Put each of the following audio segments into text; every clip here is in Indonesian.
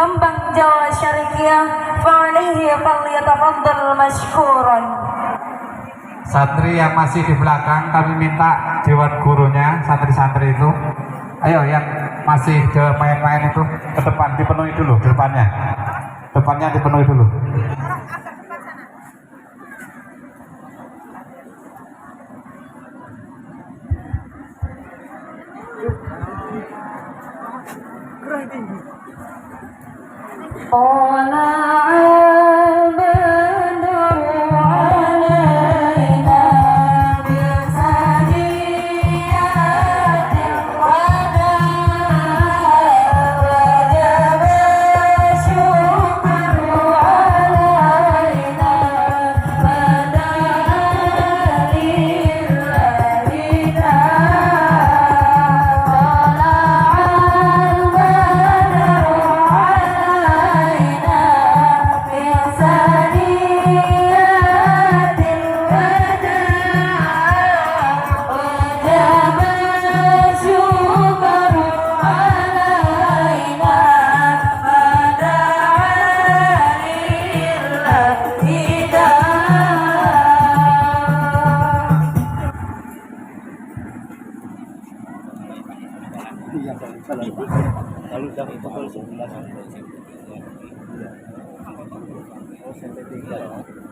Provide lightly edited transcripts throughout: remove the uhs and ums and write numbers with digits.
Jombang Jawa Syariqiyah fa'alaihi falyatafaddal masykuran. Santri yang masih di belakang kami minta dewan gurunya, santri-santri itu ayo yang masih main-main itu ke depan dipenuhi dulu, depannya dipenuhi dulu.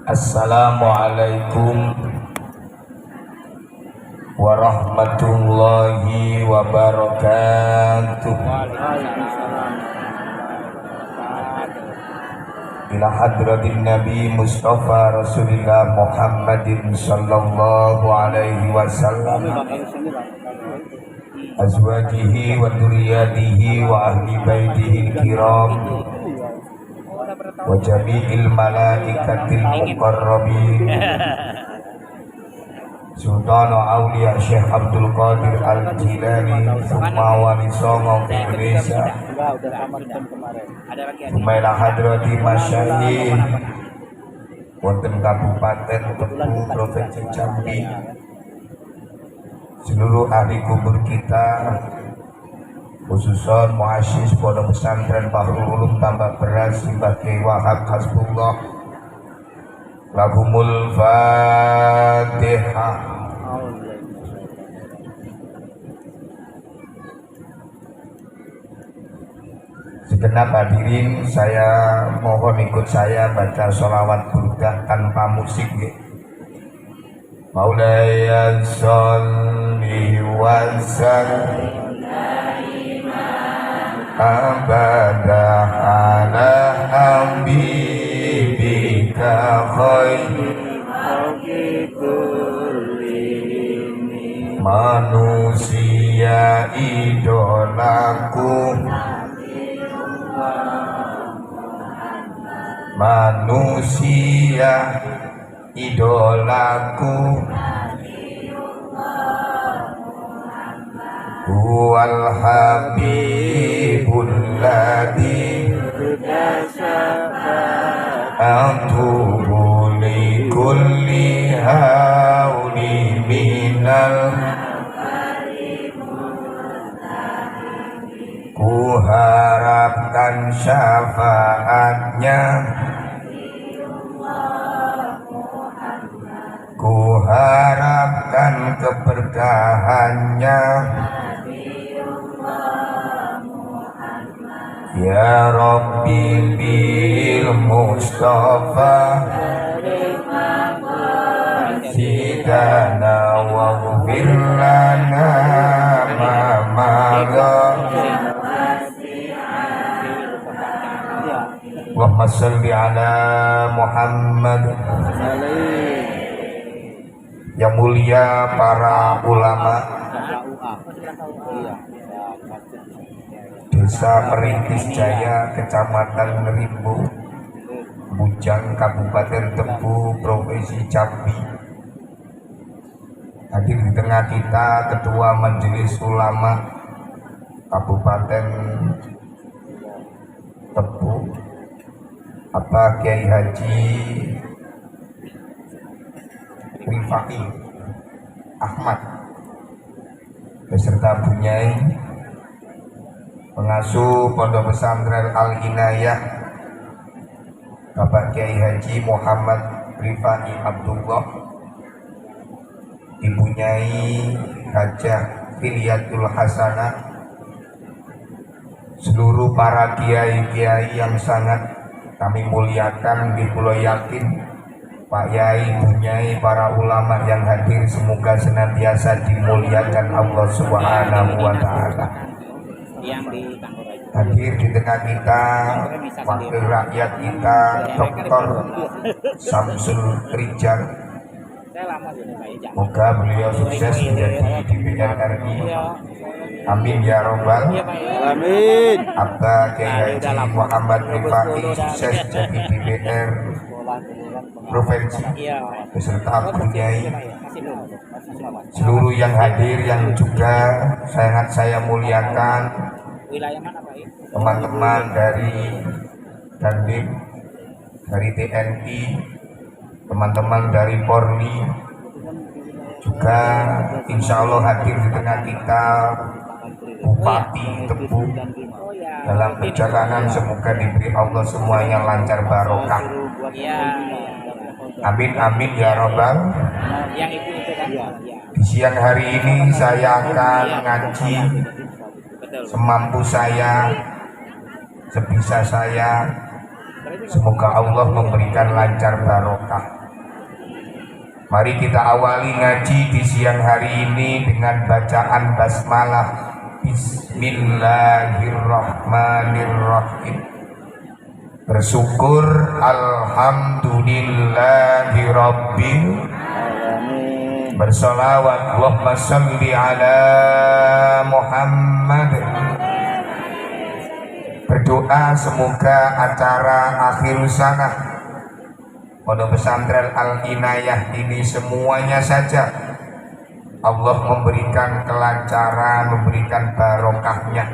Assalamualaikum warahmatullahi wabarakatuh. Ila hadratin Nabi Mustafa Rasulillah Muhammadin sallallahu alaihi wasallam, azwajihi wa dzurriyyatihi wa ahli baitihi kiram wa jami'il malaikatil muqarrabin. Sultan Aulia Syekh Abdul Qadir Al-Jilani, Summa Wali Songo Indonesia, Sumaila Hadrati Masyayikh wonten Kabupaten Tepu Provinsi Jambi, seluruh ahli kubur kita, khususon muassis Pondok Pesantren Bahrul Ulum Tambak Beras sebagai Wahab Hasbullah, lahumul Fatihah. Segenap hadirin, saya mohon ikut saya baca sholawat burdah tanpa musik ya. Maulaya sholli wa sallim abada ala habibika khairi manusia idolaku, manusia idolaku, huwal habibul ladzi atubu li kulli hauli minal, ku harapkan syafaatnya, ku harapkan keberkahannya, ya Rabbi bil Mustafa sidana waghfir lana ma madha. Allahumma sholli ala Muhammad. Yang mulia para ulama Desa Perintis Jaya, Kecamatan Rimbo, Bujang, Kabupaten Tepu, Provinsi Jambi. Hadir di tengah kita Ketua Majelis Ulama Kabupaten Tepu, Bapak Kiai Haji Rifaki Ahmad beserta Bunyai, pengasuh Pondok Pesantren Al-Inayah Bapak Kiai Haji Muhammad Rifai Abdullah, Ibu Nyai Hajah Filiatul Hasanah, seluruh para kiai-kiai yang sangat kami muliakan, di Pulau Yakin, Pak Yai, Bu Nyai, para ulama yang hadir, semoga senantiasa dimuliakan Allah Subhanahu wa Ta'ala. Hadir di tengah kita wakil rakyat kita Dr. Samsul Rijal, semoga beliau sukses menjadi DPR RI. Amin ya robbal Amin. Abba Kiai Haji Muhammad Rifai sukses jadi DPR Provinsi beserta Bu Nyai, seluruh yang hadir yang juga sangat saya muliakan, teman-teman dari Dandim, dari TNI, teman-teman dari Polri, juga insya Allah hadir di tengah kita Bupati Tebu. Dalam perjalanan semoga diberi Allah semuanya lancar barokah. Amin amin ya robbal. Di siang hari ini saya akan ngaji semampu saya, sebisa saya. Semoga Allah memberikan lancar barokah. Mari kita awali ngaji di siang hari ini dengan bacaan basmalah. Bismillahirrahmanirrahim. Bersyukur alhamdulillahirabbil alamin. Bersolawat Allahumma sholli ala Muhammad. Berdoa semoga acara akhir sana Pondok Pesantren Al-Inayah ini semuanya saja Allah memberikan kelancaran, memberikan barokahnya.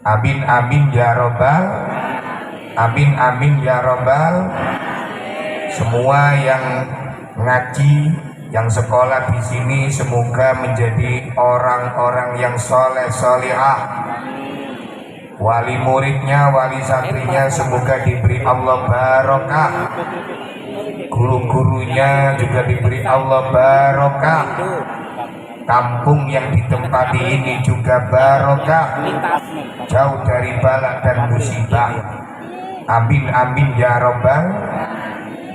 Amin amin ya robbal. Amin amin ya robbal. Semua yang ngaji, yang sekolah di sini semoga menjadi orang-orang yang soleh solihah. Wali muridnya, wali santrinya semoga diberi Allah barokah. Guru-gurunya juga diberi Allah barokah. Kampung yang ditempati ini juga barokah, jauh dari bala dan musibah. Amin amin ya robbal.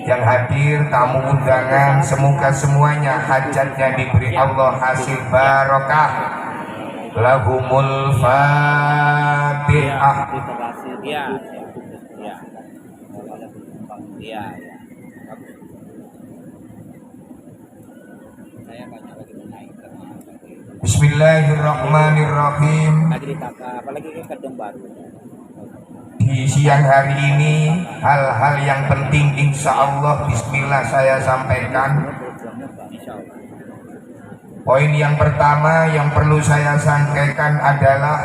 Yang hadir tamu undangan semoga semuanya hajatnya diberi Allah hasil barokah. Lahumul Fatihah. Bismillahirrahmanirrahim. Di siang hari ini hal-hal yang penting insya Allah bismillah saya sampaikan. Poin yang pertama yang perlu saya sampaikan adalah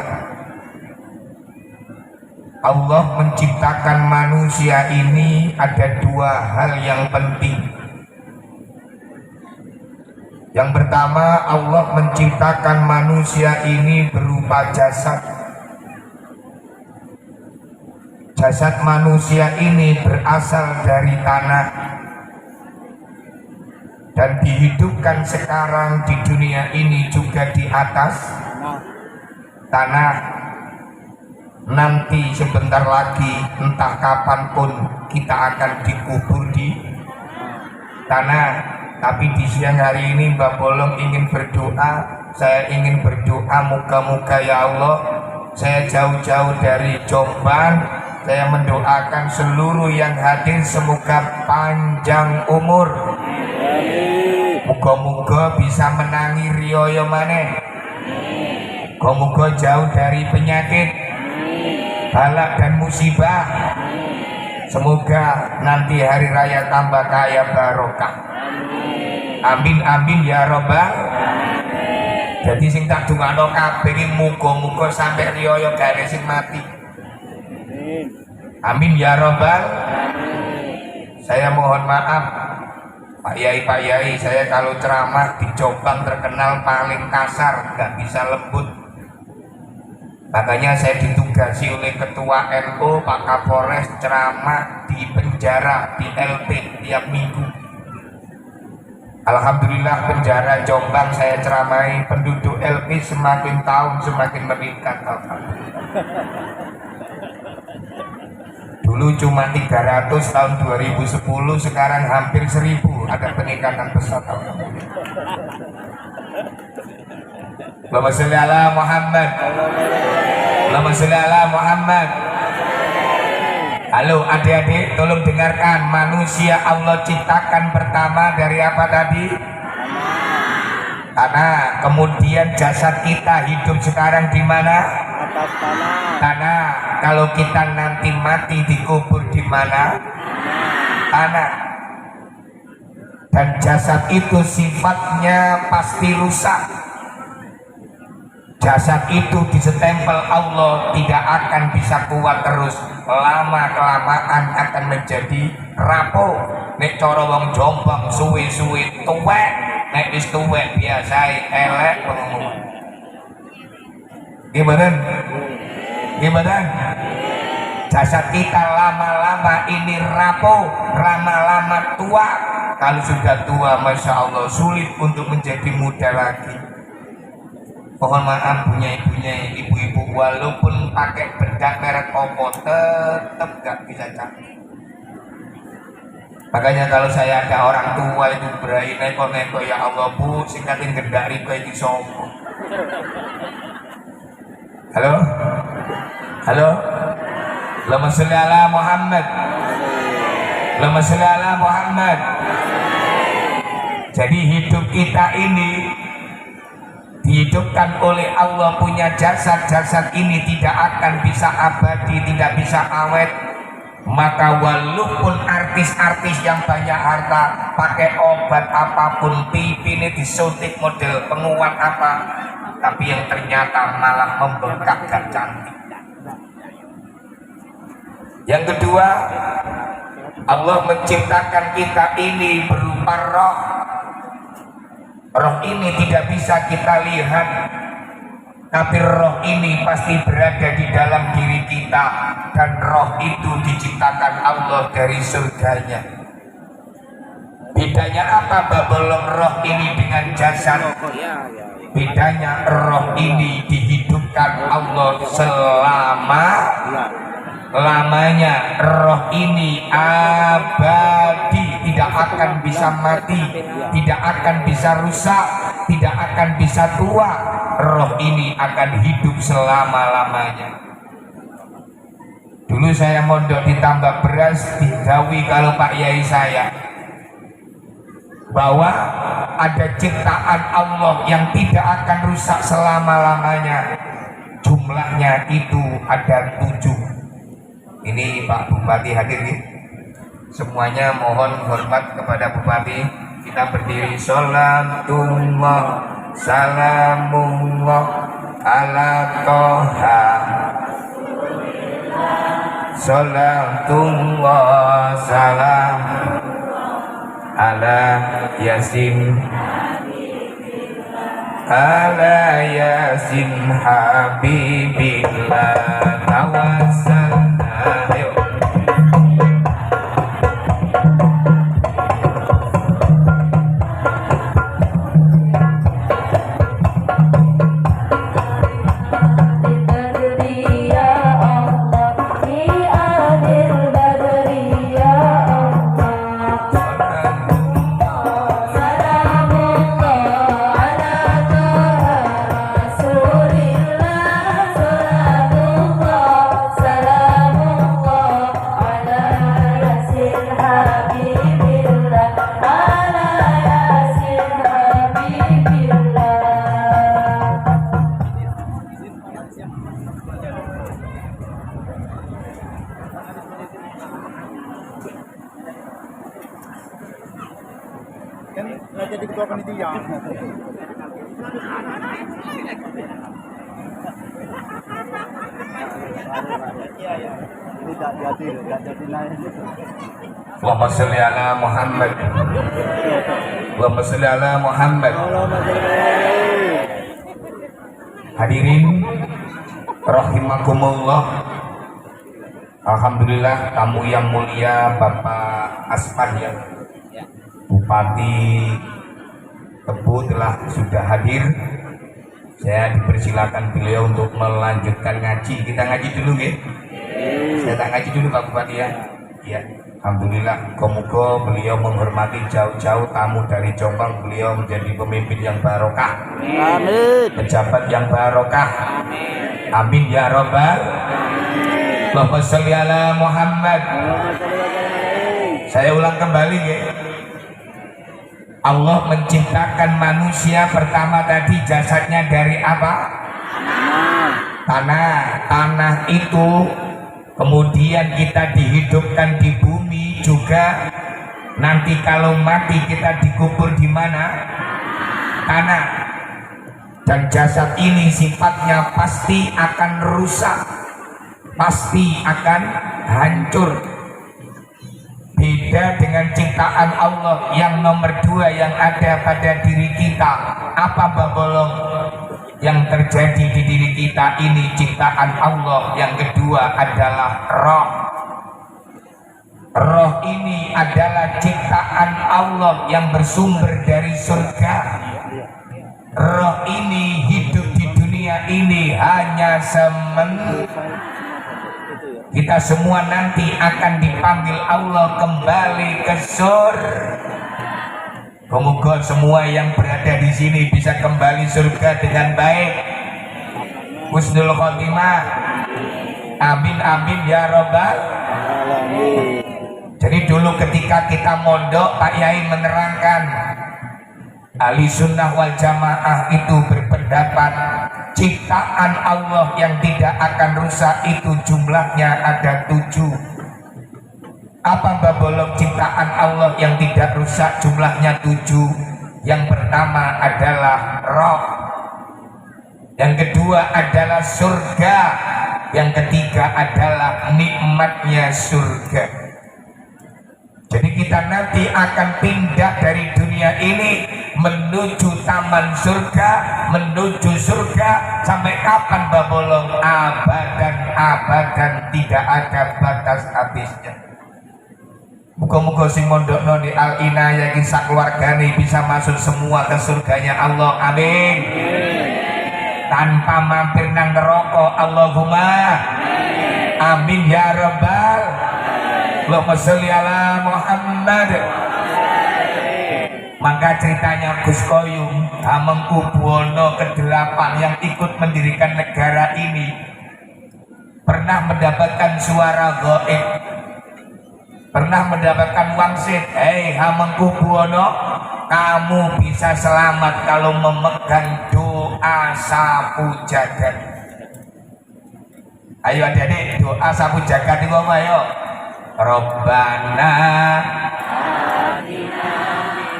Allah menciptakan manusia ini ada dua hal yang penting. Yang pertama, Allah menciptakan manusia ini berupa jasad. Jasad manusia ini berasal dari tanah dan dihidupkan sekarang di dunia ini juga di atas tanah. Nanti sebentar lagi entah kapanpun kita akan dikubur di tanah. Tapi di siang hari ini Mbak Bolong ingin berdoa, saya ingin berdoa moga-moga ya Allah, saya jauh-jauh dari Jombang, saya mendoakan seluruh yang hadir semoga panjang umur. Moga-moga bisa menangi riyo maneh. Moga-moga jauh dari penyakit, balak dan musibah. Semoga nanti hari raya tambah kaya barokah. Amin amin ya robbal. Jadi sing tak dungakno kabeh iki muga-muga sampai riyaya gare sing mati. Amin ya robbal. Saya mohon maaf Pak Yai, saya kalau ceramah di Jombang terkenal paling kasar, gak bisa lembut. Makanya saya ditugasi oleh Ketua NU Pak Kapolres ceramah di penjara di LP tiap minggu. Alhamdulillah penjara Jombang saya ceramai, penduduk LP semakin tahun semakin meningkat. Dulu cuma 300 tahun 2010, sekarang hampir 1000, ada peningkatan pesat. Allahumma sholli ala Muhammad. Allahumma sholli ala Muhammad. Halo adik-adik, tolong dengarkan. Manusia Allah ciptakan pertama dari apa tadi? Tanah. Kemudian jasad kita hidup sekarang di mana? Atas tanah. Tanah. Kalau kita nanti mati dikubur di mana? Tanah. Dan jasad itu sifatnya pasti rusak. Jasad itu disetempel Allah tidak akan bisa kuat terus, lama kelamaan akan menjadi rapuh. Nek cara wong Jombang suwe-suwe tuwek, nek wis tuwek biasa elek pengumuman. Gimana? Gimana? Jasad kita lama-lama ini rapuh, lama-lama tua. Kalau sudah tua, masya Allah sulit untuk menjadi muda lagi. Mohon maaf punya ibu-ibu, walaupun pakai bedak merek opo tetap gak bisa cantik. Makanya kalau saya ada orang tua itu berai neko-neko, ya Allah bu, singkatin gendak riko ini sopo. Halo? Halo? Allahumma sholli ala Muhammad. Allahumma sholli ala Muhammad. Jadi hidup kita ini dihidupkan oleh Allah, punya jasad ini tidak akan bisa abadi, tidak bisa awet. Maka walaupun artis-artis yang banyak harta pakai obat apapun, pipi ini disuntik model penguat apa, tapi yang ternyata malah membengkak dan cantik. Yang kedua, Allah menciptakan kita ini berupa roh. Roh ini tidak bisa kita lihat, tapi roh ini pasti berada di dalam diri kita, dan roh itu diciptakan Allah dari surganya. Bedanya apa babolong roh ini dengan jasad? Bedanya roh ini dihidupkan Allah selama-lamanya. Roh ini abadi, tidak akan bisa mati, tidak akan bisa rusak, tidak akan bisa tua. Roh ini akan hidup selama-lamanya. Dulu saya mondok di tambak beras, digawi kalau Pak Yai saya bahwa ada ciptaan Allah yang tidak akan rusak selama-lamanya. Jumlahnya itu ada 7. Ini Pak Bupati hadir ya. Semuanya mohon hormat kepada Bupati. Kita berdiri. Sholatullah salamullah ala toha. Sholatullah salam ala yasin, ala yasin habibillah tawassalna. Ayo. Kan nggak jadi ketua panitia. Tidak jadi lain. Allahumma sholli ala Muhammad. Allahumma sholli ala Muhammad. Hadirin, rahimakumullah. Alhamdulillah tamu yang mulia Bapak Asman ya, Bupati Tebu sudah hadir. Saya dipersilakan beliau untuk melanjutkan ngaji. Kita ngaji dulu ya. Saya tak ngaji dulu Pak Bupati ya. Ya, alhamdulillah. Moga beliau menghormati jauh-jauh tamu dari Jombang. Beliau menjadi pemimpin yang barokah. Amin. Pejabat yang barokah. Amin ya robbal. Allahumma sholli ala Muhammad. Saya ulang kembali ya. Allah menciptakan manusia pertama tadi jasadnya dari apa? Tanah. Tanah itu kemudian kita dihidupkan di bumi juga. Nanti kalau mati kita dikubur di mana? Tanah. Dan jasad ini sifatnya pasti akan rusak, pasti akan hancur. Beda dengan ciptaan Allah yang nomor 2 yang ada pada diri kita. Apa Babolong? Yang terjadi di diri kita ini ciptaan Allah. Yang kedua adalah roh. Roh ini adalah ciptaan Allah yang bersumber dari surga. Roh ini hidup di dunia ini hanya kita semua nanti akan dipanggil Allah kembali ke surga. Semoga semua yang berada di sini bisa kembali surga dengan baik. Husnul khotimah. Amin amin ya robbal. Jadi dulu ketika kita mondok, Pak Yai menerangkan ahli sunnah wal jamaah itu berpendapat ciptaan Allah yang tidak akan rusak itu jumlahnya ada 7. Apa Babolong ciptaan Allah yang tidak rusak jumlahnya 7? Yang pertama adalah roh, yang kedua adalah surga, yang ketiga adalah nikmatnya surga. Jadi kita nanti akan pindah dari dunia ini menuju taman surga, menuju surga. Sampai kapan Babolong? Abadan tidak ada batas habisnya. Muga-muga sing mondokno di Al Inayah kisah keluargane bisa masuk semua ke surganya Allah. Amin. Tanpa mampir nang neraka. Allahumma amin ya rabbal. Allahumma sholli ala Muhammad. Maka ceritanya Gus Koyum Hamengkubuwono ke-8 yang ikut mendirikan negara ini pernah mendapatkan suara gaib, pernah mendapatkan wangsit. Hei Hamengkubuwono, kamu bisa selamat kalau memegang doa sapu jagat. Ayo adik-adik, doa sapu jagat itu apa ayo? Robbana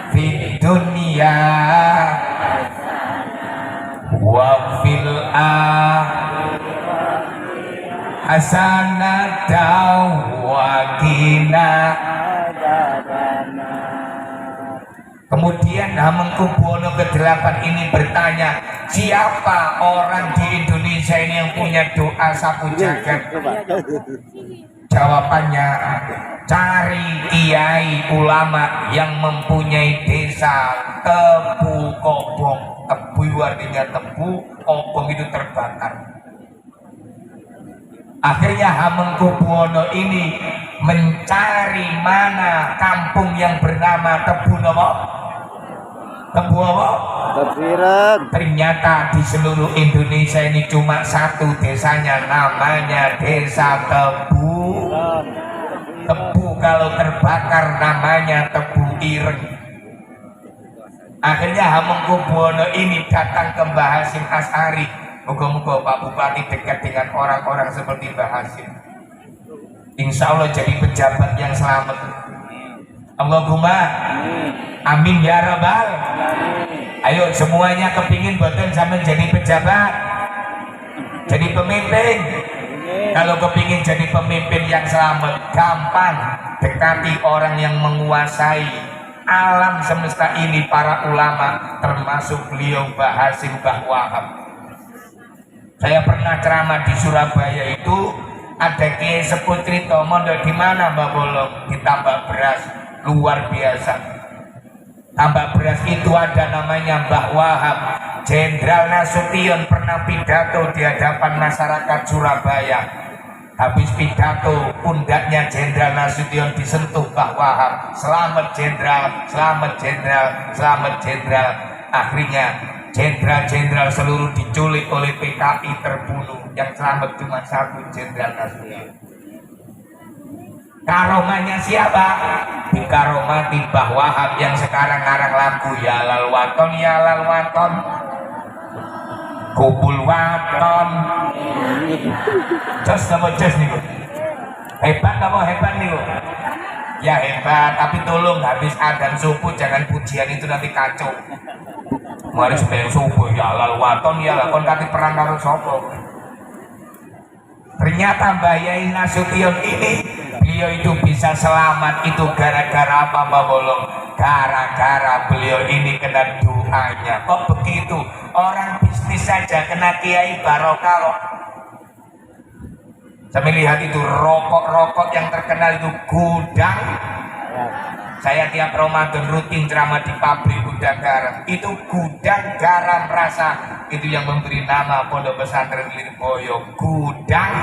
fid dunya wa fil hasanatan wa qina. Kemudian Hamengkubuwono ke-8 ini bertanya, siapa orang di Indonesia ini yang punya doa sapu jagat? Jawabannya, cari kiai ulama yang mempunyai desa Tebu Kobong. Tebu artinya tebu, kobong itu terbakar. Akhirnya Hamengkubuwono ini mencari mana kampung yang bernama Tebu Nopo. Tebu apa? Tepiran. Ternyata di seluruh Indonesia ini cuma satu desanya, namanya Desa Tebu. Tebu kalau terbakar namanya Tebu Ireng. Akhirnya Hamengkubuwono ini datang ke Mbah Hasyim Asy'ari. Moga-moga Pak Bupati dekat dengan orang-orang seperti Mbah Hasyim. Insya Allah jadi pejabat yang selamat. Allahumma amin ya rabbal. Ayo semuanya kepingin boten sampai jadi pejabat, jadi pemimpin. Kalau kepingin jadi pemimpin yang selamat, gampang. Dekati orang yang menguasai alam semesta ini, para ulama, termasuk beliau Mbah Hasyim Mbah Wahab. Saya pernah ceramah di Surabaya itu, ada Kiai Sepuh cerita mondok di mana Mbak Bolong, ditambah beras luar biasa. Tambah beras itu ada namanya Mbah Wahab. Jenderal Nasution pernah pidato di hadapan masyarakat Surabaya. Habis pidato, pundaknya Jenderal Nasution disentuh Mbah Wahab. Selamat Jenderal, selamat Jenderal, selamat Jenderal. Akhirnya jenderal-jenderal seluruh diculik oleh PKI, terbunuh. Yang selamat cuma satu, Jenderal Nasution. Karomanya siapa? Dikaromati Mbah Wahab yang sekarang ngarang lagu Ya Lal Waton, Ya Lal Waton, Kubul Waton. Jos sama jos nih, hebat kamu, hebat nih. Ya hebat, tapi tolong habis adzan subuh jangan pujian itu nanti kacau. Mari sebelum subuh Ya Lal Waton, Ya Lal Waton, kati perang karo sopo. Ternyata Mbah Yai Nasution ini, beliau itu bisa selamat itu gara-gara apa Mbak Bolong? Gara-gara beliau ini kena doanya. Kok begitu? Orang bisnis saja kena kiai barokah kok. Saya melihat itu rokok-rokok yang terkenal itu gudang. Saya tiap Ramadan rutin ceramah di pabrik gudang garam. Itu gudang garam rasa. Itu yang memberi nama Pondok Pesantren Lirboyo. Gudang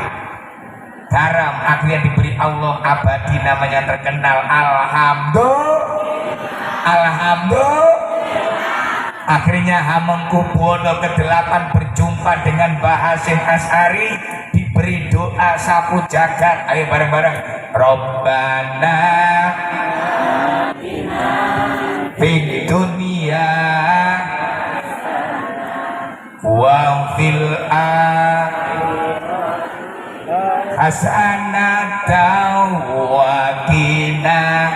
garam. Akhirnya diberi Allah abadi, namanya terkenal. Alhamdulillah. Akhirnya Hamengkubuwono ke-8 berjumpa dengan Mbah Hasyim Asy'ari, diberi doa sapu jagat. Ayo bareng-bareng. Robbana fid dunya wa fil akhirati hasanatan wa qina.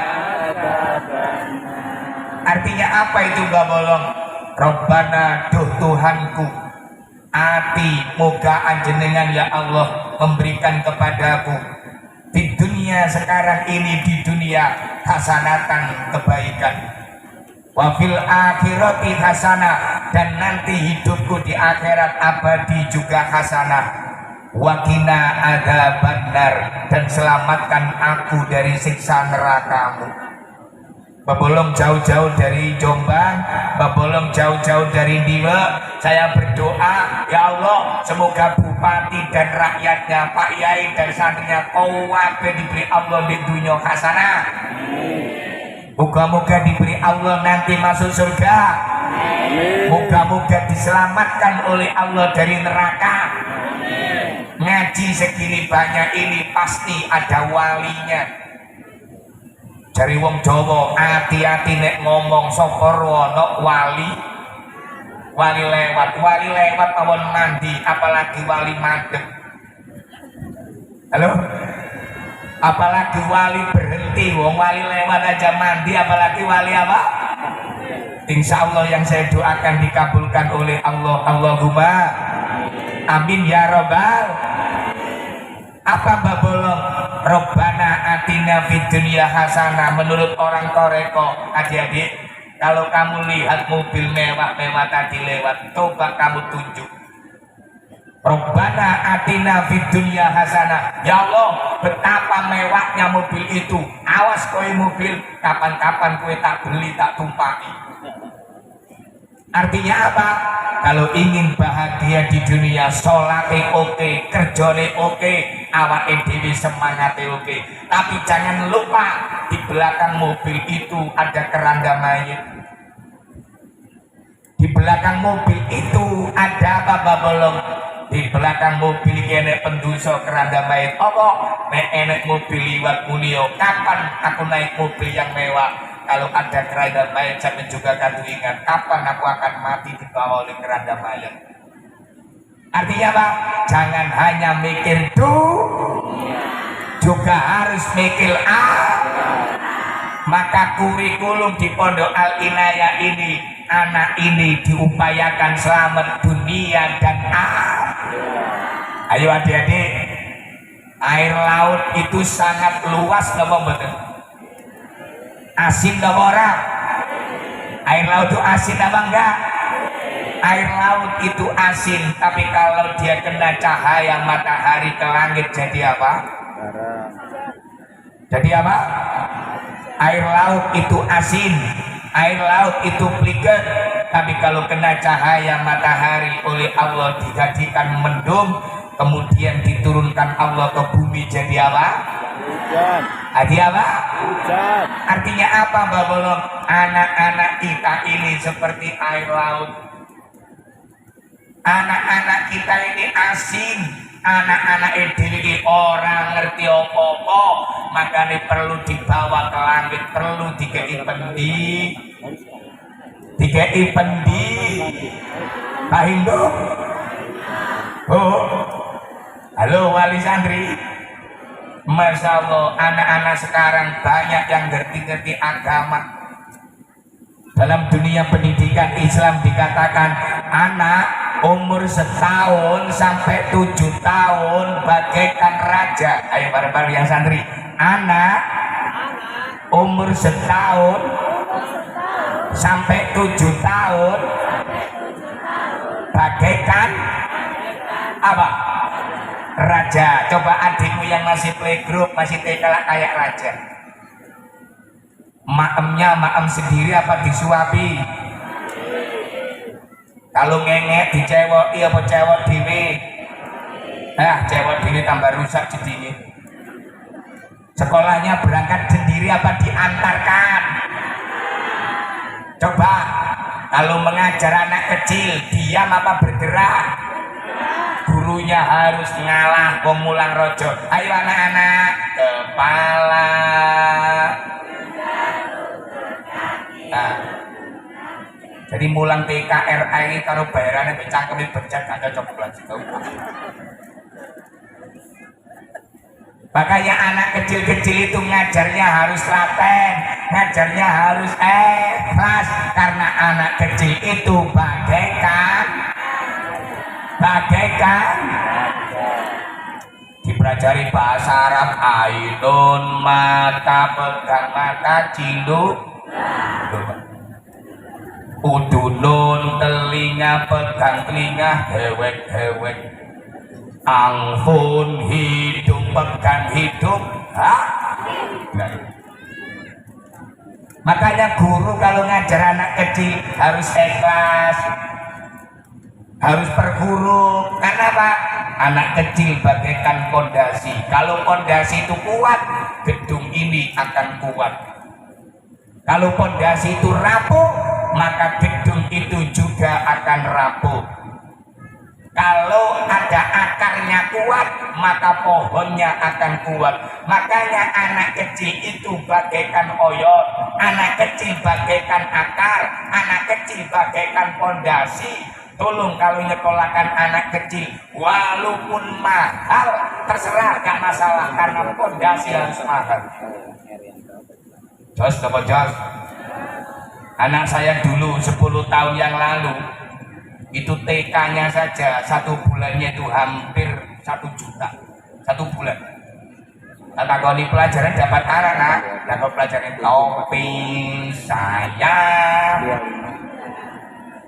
Artinya apa itu Mbak Bolong? Robbana, duh Tuhanku, ati moga anjenengan ya Allah memberikan kepadaku di dunia sekarang ini, di dunia hasanatan, kebaikan, wafil akhirati hasanah, dan nanti hidupku di akhirat abadi juga hasanah, wakina adzabannar, dan selamatkan aku dari siksa nerakamu. Babolong jauh-jauh dari Jombang, Babolong jauh-jauh dari Ndiwe. Saya berdoa, ya Allah, semoga bupati dan rakyatnya, Pak Yai dan santrinya, kabeh diberi Allah di dunia hasanah. Moga-moga diberi Allah nanti masuk surga. Moga-moga diselamatkan oleh Allah dari neraka. Ngaji segini banyak ini pasti ada walinya. Dari wong Jawa, hati-hati nek ngomong sokorono wali lewat mawon mandi, apalagi wali madhep. Halo? Apalagi wali berhenti, wong wali lewat aja mandi, apalagi wali apa? Insya Allah yang saya doakan dikabulkan oleh Allah. Allahumma amin ya robbal. Apa Mbak Bolong? Robbana atina fid dunya hasanah. Menurut orang Toreko, adik-adik, kalau kamu lihat mobil mewah-mewah tadi lewat, coba kamu tunjuk Robbana atina fid dunya hasanah. Ya Allah, betapa mewahnya mobil itu. Awas kowe mobil, kapan-kapan kowe tak beli, tak tumpaki. Artinya apa? Kalau ingin bahagia di dunia, sholatnya oke, kerjanya oke, awake dhewe semangatnya oke. Tapi jangan lupa di belakang mobil itu ada keranda mayit. Di belakang mobil itu ada apa Mbak Bolong? Di belakang mobil ini pendosa keranda mayit. Apa? Nek enek mobil liwat munio, kapan aku naik mobil yang mewah? Kalau ada keranda mayat, saya juga akan ingat kapan aku akan mati dibawa oleh keranda mayat. Artinya apa? Jangan hanya mikir juga harus mikir Maka kurikulum di Pondok Al Inayah ini, anak ini diupayakan selamat dunia dan Ayo adik-adik, air laut itu sangat luas, napa mboten? Asin apa ora? Air laut itu asin apa enggak? Air laut itu asin, tapi kalau dia kena cahaya matahari ke langit jadi apa? Jadi apa? Air laut itu asin, air laut itu pliket, tapi kalau kena cahaya matahari oleh Allah dijadikan mendung, kemudian diturunkan Allah ke bumi jadi apa? Hujan. Jadi apa? Hujan. Artinya apa, Mbak Bolong? Anak-anak kita ini seperti air laut. Anak-anak kita ini asin, anak-anak ini orang ngerti apa-apa, makanya perlu dibawa ke langit, perlu dikei pendi. Pak Hindu. Oh, halo wali santri. Masya Allah, anak-anak sekarang banyak yang ngerti-ngerti agama. Dalam dunia pendidikan Islam dikatakan anak umur setahun sampai 7 tahun bagaikan raja. Ayo bareng-bareng yang santri. Anak umur setahun sampai 7 tahun bagaikan apa? Raja. Coba adikmu yang masih playgroup, masih TK kayak raja. Maemnya maem sendiri apa disuapi? Kalau ngengek dicewoki apa cewek dhewe? Cewek dhewe tambah rusak jedine. Sekolahnya berangkat sendiri apa diantarkan? Coba kalau mengajar anak kecil diam apa bergerak? Gurunya harus ngalah pemulang rojo. Ayo anak-anak, kepala. Nah, jadi mulang TKRI ini kalau bayarannya dicangkemin berjat gak cocok belas itu. Makanya anak kecil-kecil itu ngajarnya harus laten, ngajarnya harus ikhlas, karena anak kecil itu bagaikan dipelajari bahasa Arab. Ainun mata, pegang mata, cinduk udunun telinga, pegang telinga, hewek. Angfun hidung, pegang hidung. Makanya guru kalau ngajar anak kecil harus ikhlas, harus perguru. Karena apa? Anak kecil bagaikan pondasi. Kalau pondasi itu kuat, gedung ini akan kuat. Kalau pondasi itu rapuh, maka gedung itu juga akan rapuh. Kalau ada akarnya kuat, maka pohonnya akan kuat. Makanya anak kecil itu bagaikan oyot, anak kecil bagaikan akar, anak kecil bagaikan pondasi. Tolong kalau nyekolahkan anak kecil, walaupun mahal, terserah, gak masalah, karena pondasi harus mahal. Jos, dapat jos. Anak saya dulu 10 tahun yang lalu, itu TK-nya saja 1 bulannya itu hampir 1 juta 1 bulan. Kata koni pelajaran dapat arah nak, dapat pelajaran topi saya,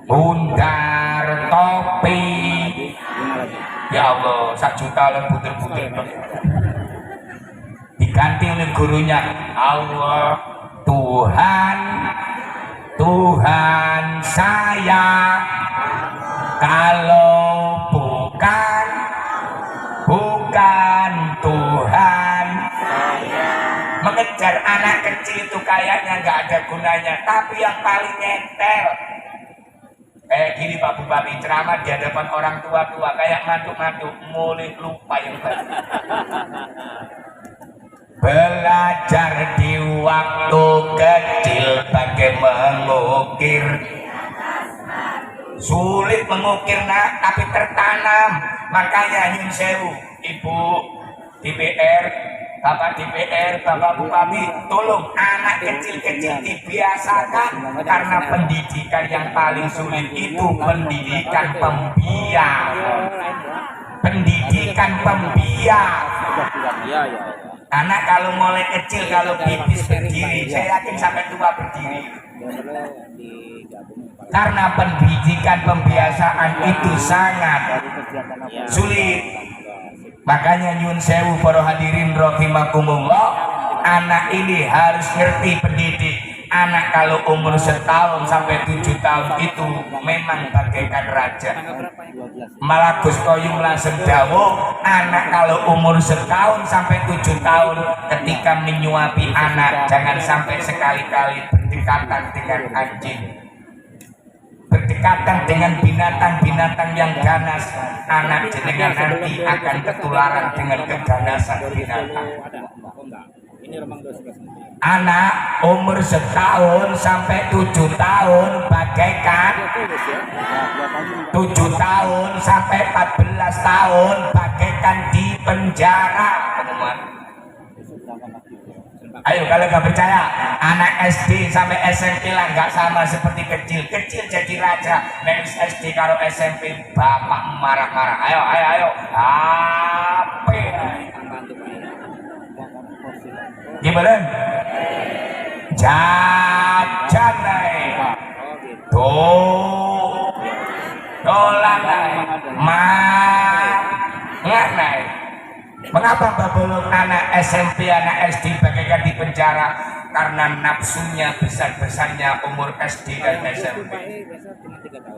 bundar topi. Ya Allah, 1 juta oleh butir-butir. Diganti oleh gurunya, Allah Tuhan saya, kalau bukan Tuhan. Mengejar anak kecil itu kayaknya nggak ada gunanya, tapi yang paling nyentel kayak gini Pak Bupati ceramah di hadapan orang tua-tua kayak mantuk-mantuk, mulai lupa yang tadi. Belajar di waktu kecil bagai mengukir. Sulit mengukir nak, tapi tertanam. Makanya nyun sewu, Ibu DPR, Bapak DPR, Bapak Bupati, tolong anak kecil-kecil dibiasakan, karena pendidikan yang paling sulit itu pendidikan pembiak. Pendidikan pembiak. Anak kalau mulai kecil, kalau pipis berdiri, saya yakin sampai tua berdiri. Karena pendidikan pembiasaan itu sangat sulit. Makanya nyun sewu para hadirin rahimakumullah, anak ini harus ngerti pendidik. Anak kalau umur setahun sampai 7 tahun itu memang bagaikan raja. Malah Gus Koyum langsung dawuh, anak kalau umur setahun sampai 7 tahun ketika menyuapi anak jangan sampai sekali-kali berdekatan dengan anjing, berdekatan dengan binatang-binatang yang ganas. Anak jenengan nanti akan ketularan dengan keganasan binatang. Anak umur setahun sampai 7 tahun bagaikan 7 tahun sampai 14 tahun bagaikan di penjara. Ayo kalau nggak percaya, anak SD sampai SMP lah nggak sama seperti kecil. Kecil jadi raja, nenek SD karo SMP bapak marah-marah. Ayo. Apa? Gimana? Jajan naik, dolan naik, mangan naik. Mengapa babulung anak SMP, anak SD bagaikan di penjara? Karena nafsunya besar-besarnya umur SD dan SMP.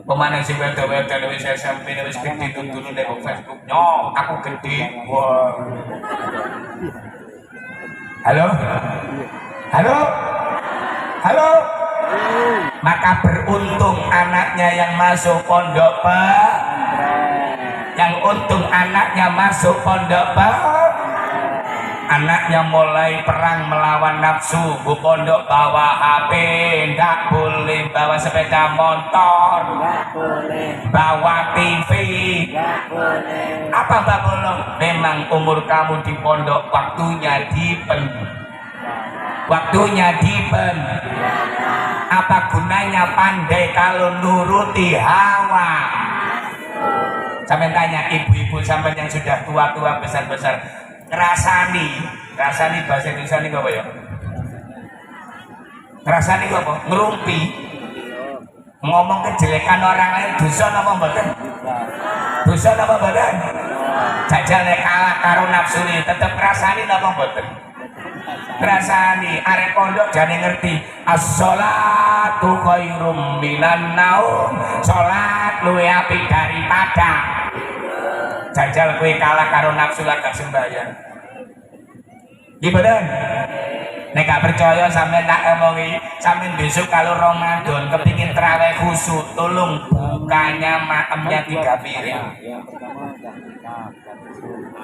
Pemana sih wedok-wedok wis SMP wis gede dulu nek Facebook. Nyok, aku gede. Wah. Halo. Maka beruntung anaknya yang masuk pondok yang untung anaknya masuk pondok anaknya mulai perang melawan nafsu. Bu pondok bawa HP, ndak boleh bawa sepeda motor, bawa TV, apa Mbak Bolong? Memang umur kamu di pondok waktunya dipen. Apa gunanya pandai kalau nuruti hawa? Sampai tanya ibu-ibu sampai yang sudah tua-tua besar-besar, ngerasani bahasa Indonesia ini apa ya? Ngerasani apa? Ngerumpi, ngomong kejelekan orang lain, dosa apa mboten? Dosa apa mboten? Jajal nek kalah karo nafsu ini tetep ngerasani apa mboten? Ngerasani. Arek pondok jane ngerti as-sholatu khairum minan naum, salat luwih apik daripada. Jajal kowe kalah karo nafsu lagak sembahyang. Gimana? Nek gak percaya sampean tak omongi, sampean besok kalau Ramadan kepingin terawih khusyuk, tolong bukanya maemnya 3 piring.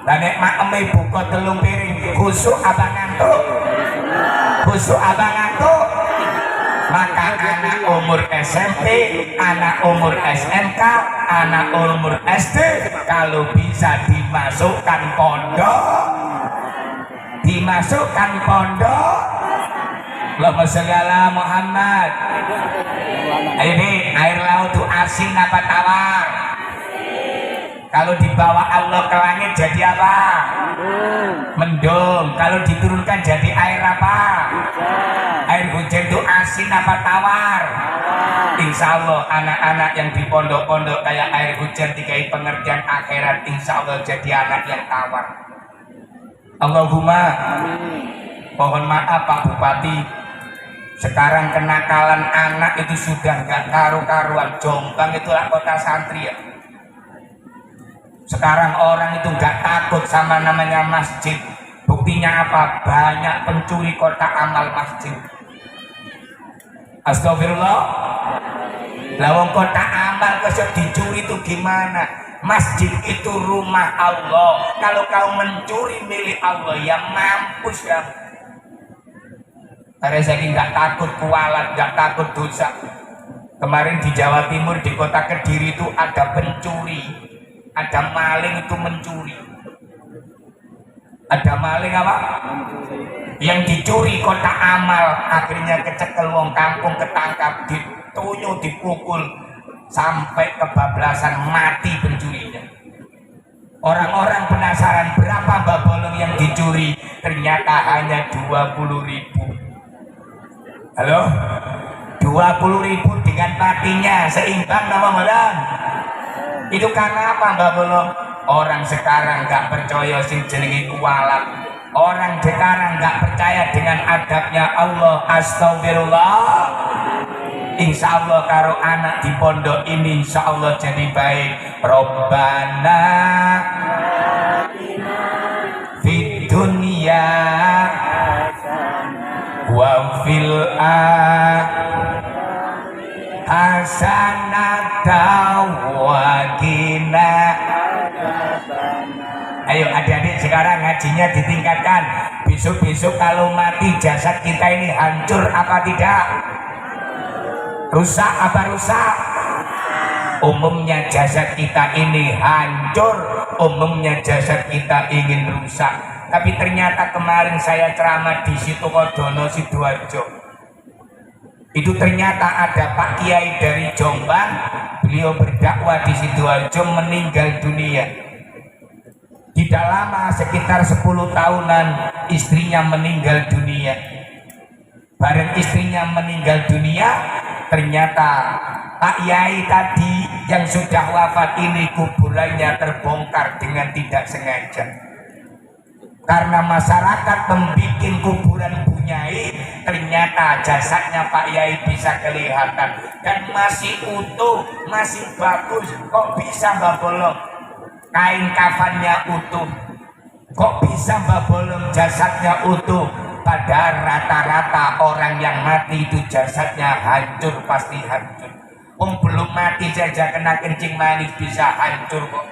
Lah nek maeme buka 3 piring, khusyuk apa ngantuk? Khusyuk apa ngantuk? Maka anak umur SMP, anak umur SMK, anak umur SD kalau bisa dimasukkan pondok, Allahumma sholli ala Muhammad. Ini air laut itu asin apa tawar? Kalau dibawa Allah ke langit jadi apa? Mendung. Kalau diturunkan jadi air apa? Air hujan itu asin apa tawar? Insya Allah anak-anak yang di pondok-pondok kayak air hujan dikai pengertian akhirat, insya Allah jadi anak yang tawar. Allahumma. Mohon maaf Pak Bupati, sekarang kenakalan anak itu sudah nggak karu-karuan. Jombang itulah kota santri ya. Sekarang orang itu nggak takut sama namanya masjid. Buktinya apa? Banyak pencuri kotak amal masjid. Astagfirullah. Lawang kotak amal kalau dicuri itu gimana? Masjid itu rumah Allah. Kalau kau mencuri milik Allah, ya mampus kamu. Karena saya nggak takut kualat, nggak takut dosa. Kemarin di Jawa Timur di kota Kediri itu ada pencuri, ada maling itu mencuri. Ada maling apa? Yang dicuri kotak amal, akhirnya kecekel wong kampung, ketangkap, ditunjuk, dipukul sampai kebablasan, mati pencurinya. Orang-orang penasaran berapa Mbak Bolong yang dicuri, ternyata hanya 20.000. Halo? 20.000 20.000 dengan matinya seimbang nama Madan. Itu karena apa Mbak Bolong? Orang sekarang gak percaya sing jenenge kualat. Orang sekarang gak percaya dengan adabnya Allah. Astagfirullah. Insya Allah karo anak di pondok ini insya Allah jadi baik. Robbana fid dunya wa fil hasanatan wa qina. Ayo adik-adik sekarang ngajinya ditingkatkan. Besok-besok kalau mati jasad kita ini hancur apa tidak? Rusak apa rusak? Umumnya jasad kita ini hancur, umumnya jasad kita ingin rusak. Tapi ternyata kemarin saya ceramah di Situkodono Sidoarjo. Itu ternyata ada Pak Kiai dari Jombang, beliau berdakwah di Sidoarjo meninggal dunia. Tidak lama sekitar 10 tahunan istrinya meninggal dunia. Bareng istrinya meninggal dunia, ternyata Pak Yai tadi yang sudah wafat ini kuburannya terbongkar dengan tidak sengaja. Karena masyarakat membuat kuburan Bunyai, ternyata jasadnya Pak Yai bisa kelihatan dan masih utuh, masih bagus. Kok bisa Mbak Bolong? Kain kafannya utuh. Kok bisa Mbak Bolong jasadnya utuh? Padahal rata-rata orang yang mati itu jasadnya hancur, pasti hancur. Belum mati saja kena kencing manis bisa hancur kok.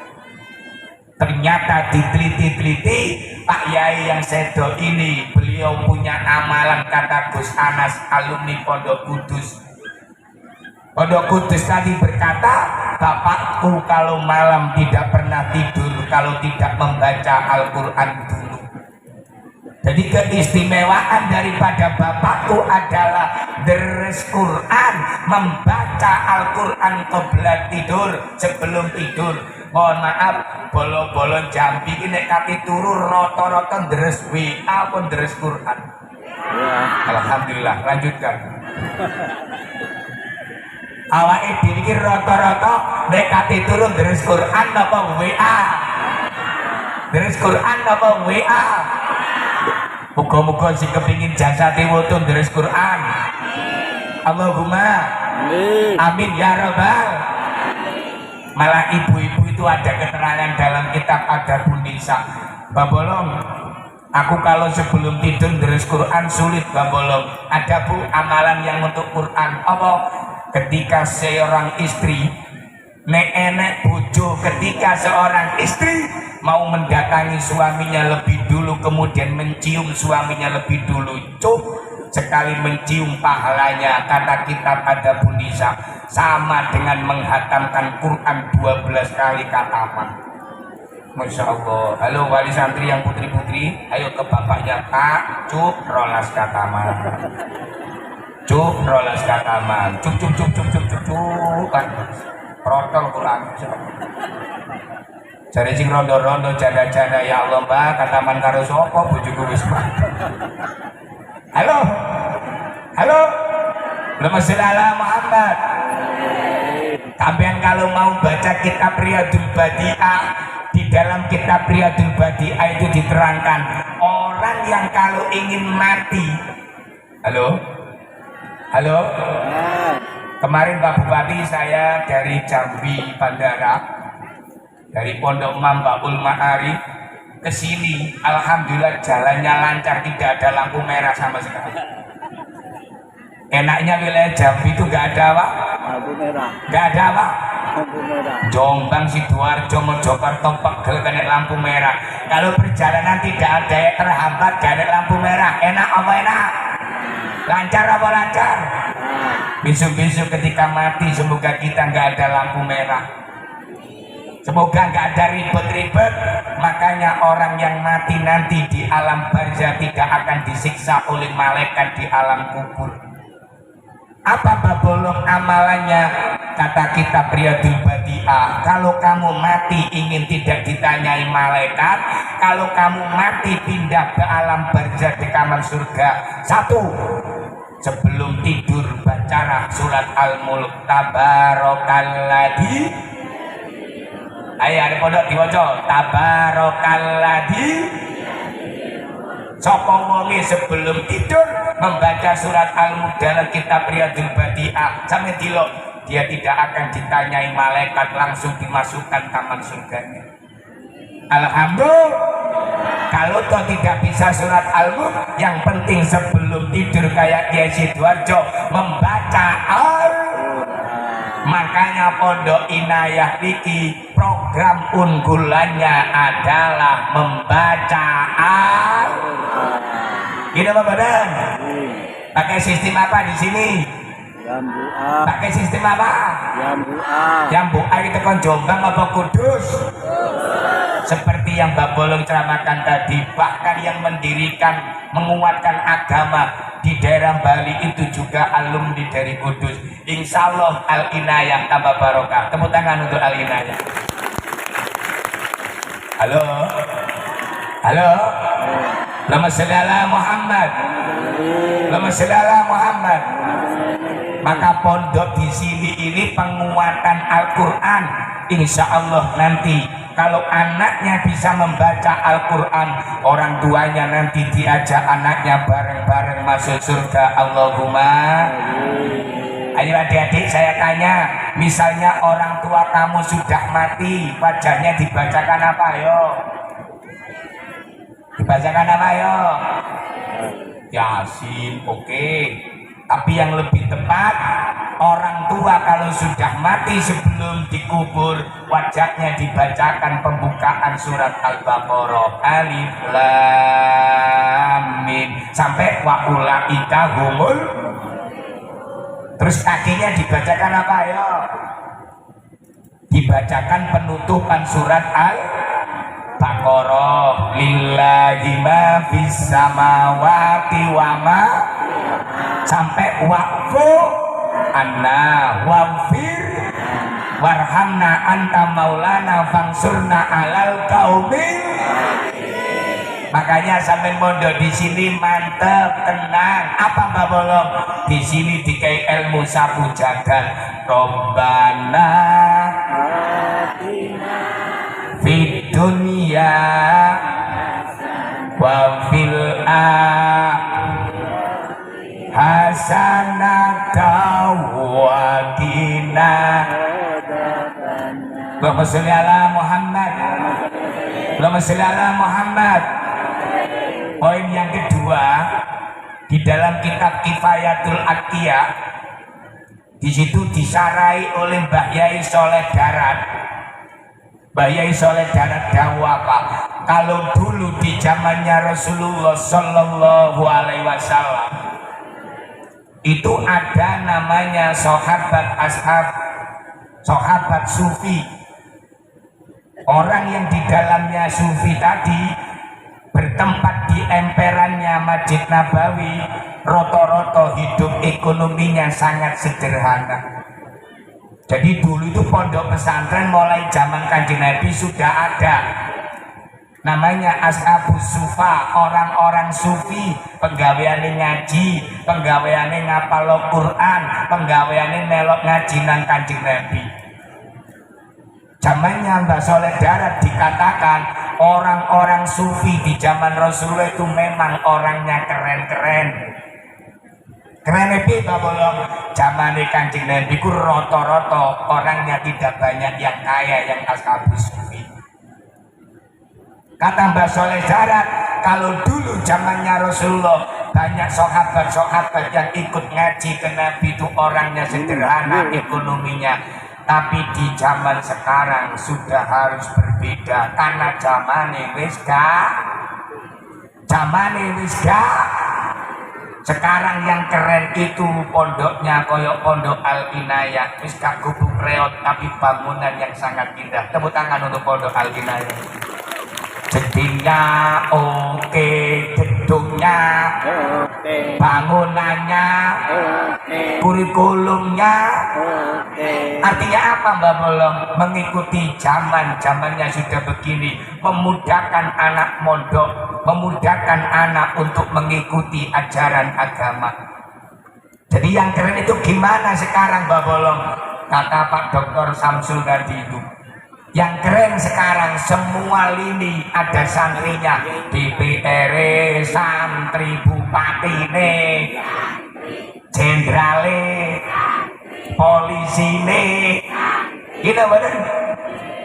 Ternyata diteliti-teliti Pak Yai yang sedo ini beliau punya amalan kata Gus Anas alumni Pondok Kudus. Pondok Kudus tadi berkata, bapakku kalau malam tidak pernah tidur kalau tidak membaca Al-Quran dulu. Jadi keistimewaan daripada bapakku adalah deres Quran, membaca Al-Quran qabla tidur, sebelum tidur. Mohon maaf, bolo-bolo Jambi ini kaki turu rata-rata deres WA pun deres Quran. Alhamdulillah, lanjutkan. Awake dhewe iki rata-rata nek kate turu deres Quran apa WA? Deres Quran apa WA? Muga-muga sing kepingin jasate wutuh deres Quran. Allahumma amin ya rabbal. Malah ibu-ibu itu ada keterangan dalam kitab Adabun Nisa. Mbak Bolong, aku kalau sebelum tidur deres Quran sulit Mbak Bolong. Ada Bu amalan yang untuk Quran apa? Ketika seorang istri enek bojo, ketika seorang istri mau mendatangi suaminya lebih dulu kemudian mencium suaminya lebih dulu, sekali mencium pahalanya kata kitab Adabun Nisa sama dengan menghatamkan Quran 12 kali kataman. Masya Allah. Halo wali santri yang putri-putri, ayo ke bapaknya, Pak, cuk rolas kataman, cuk rolas kataman, cuk kan protol Quran. Jare sing rondo-rondo janda-janda, ya Allah Mbak kataman karo sapa bojoku wis mati. Halo. Halo. Allahumma Muhammad. Sampeyan kalau mau baca kitab Riyadul Badi'ah, di dalam kitab Riyadul Badi'ah itu diterangkan orang yang kalau ingin mati. Halo. Halo. Kemarin Pak Bupati saya dari Jambi Bandara, dari Pondok Mambaul Ma'arif ke sini, alhamdulillah jalannya lancar, tidak ada lampu merah sama sekali. Enaknya wilayah Jambi itu nggak ada Pak, lampu merah. Nggak ada Pak. Lampu merah. Jombang, Sidoarjo, Mojokerto, Pegel kena lampu merah. Kalau perjalanan tidak ada yang terhambat, nggak ada lampu merah, enak apa enak? Lancar apa lancar? Besok-besok ketika mati semoga kita nggak ada lampu merah, semoga nggak ada ribet-ribet. Makanya orang yang mati nanti di alam barzah tidak akan disiksa oleh malaikat di alam kubur. Apa babolong amalannya? Kata kitab Riyadul Badi'ah, kalau kamu mati ingin tidak ditanyai malaikat, kalau kamu mati pindah ke alam barzah di kamar surga, satu, sebelum tidur bacalah surat Al-Mulk. Tabarakalladzi. Ayo ada pondok diwaca. Tabarakalladzi. Sapa wonge sebelum tidur membaca surat Al-Mulk dalam kitab Riyadul Badi'ah, sampai dilok, dia tidak akan ditanyai malaikat, langsung dimasukkan taman surganya. Alhamdulillah. Kalau toh tidak bisa surat Al-Mulk, yang penting sebelum tidur kayak Kiai Sidoarjo membaca makanya Pondok Inayah niki program unggulannya adalah membaca Gini Pak Badan. Pakai sistem apa di sini? Jambu A. Pakai sistem apa? Jambu A. Jambu A itu kan Jombang apa Kudus? Seperti yang Mbak Bolong ceramahkan tadi, bahkan yang mendirikan, menguatkan agama di daerah Bali itu juga alumni dari Kudus. Insya Allah Al-Inayah tambah barokah. Tepuk tangan untuk Al-Inayah. Halo? Halo? Lama sholli ala Muhammad. Lama sholli ala Muhammad. Maka pondok di sini ini penguatan Al-Quran. Insya Allah nanti kalau anaknya bisa membaca Al-Quran, orang tuanya nanti diajak anaknya bareng-bareng masuk surga. Allahumma. Ayo adik-adik saya tanya, misalnya orang tua kamu sudah mati, wajahnya dibacakan apa yo? Dibacakan apa yo? Yasin, oke. Tapi yang lebih tepat, orang tua kalau sudah mati sebelum dikubur, wajahnya dibacakan pembukaan surat Al-Baqarah. Alif Lam Mim sampai wa ulaika humul. Terus kakinya dibacakan apa ya? Dibacakan penutupan surat Al-Baqarah. Lillahi ma fis samawati wa ma sampai wa'fu anna wa'fir warhamna anta maulana fangsurna alal qaumil. Makanya sampai mondok di sini mantep, tenang. Apa Mbak Bolong? Di sini dikai ilmu sapu jagat. Robbana fid dunya wa fil hasanata wa qina. Allahumma sholli ala Muhammad. Allahumma sholli ala Muhammad. Poin yang kedua, di dalam kitab Kifayatul Atqiyah, di situ disarai oleh Mbah Yai Soleh Darat. Mbah Yai Soleh Darat dawuh apa? Kalau dulu di zamannya Rasulullah Shallallahu Alaihi Wasallam itu ada namanya sahabat sufi. Orang yang di dalamnya sufi tadi bertempat di emperannya Masjid Nabawi, roto-roto hidup ekonominya sangat sederhana. Jadi dulu itu pondok pesantren mulai zaman Kanjeng Nabi sudah ada. Namanya Ashabus Sufa, orang-orang sufi, penggaweane ngaji, penggaweane ngapal Quran, penggaweane melok ngaji nang Kanjeng Nabi. Zamannya Mbah Soleh Darat dikatakan orang-orang sufi di zaman Rasulullah itu memang orangnya keren-keren. Keren lebih Mbak Bolong. Zaman Kanjeng Nabi ku roto-roto orangnya tidak banyak yang kaya, yang ashabus sufi. Kata Mbah Soleh Darat, kalau dulu zamannya Rasulullah banyak sahabat-sahabat yang ikut ngaji ke Nabi itu orangnya sederhana ekonominya. Tapi di zaman sekarang sudah harus berbeda karena zamane wis gak. Sekarang yang keren itu pondoknya koyok pondok Al-Inayah, wis gak gubuk reot tapi bangunan yang sangat indah. Tepuk tangan untuk pondok Al-Inayah. Jadinya oke, gedungnya oke, bangunannya oke, kurikulumnya oke. Artinya apa Mbak Bolong? Mengikuti zamannya sudah begini, memudahkan anak mondok, memudahkan anak untuk mengikuti ajaran agama. Jadi yang keren itu gimana sekarang Mbak Bolong? Kata Pak Dr. Samsul tadi itu, yang keren sekarang semua lini ada santrinya, DPR, santri, bupatine, jenderale, polisine, gitu bener.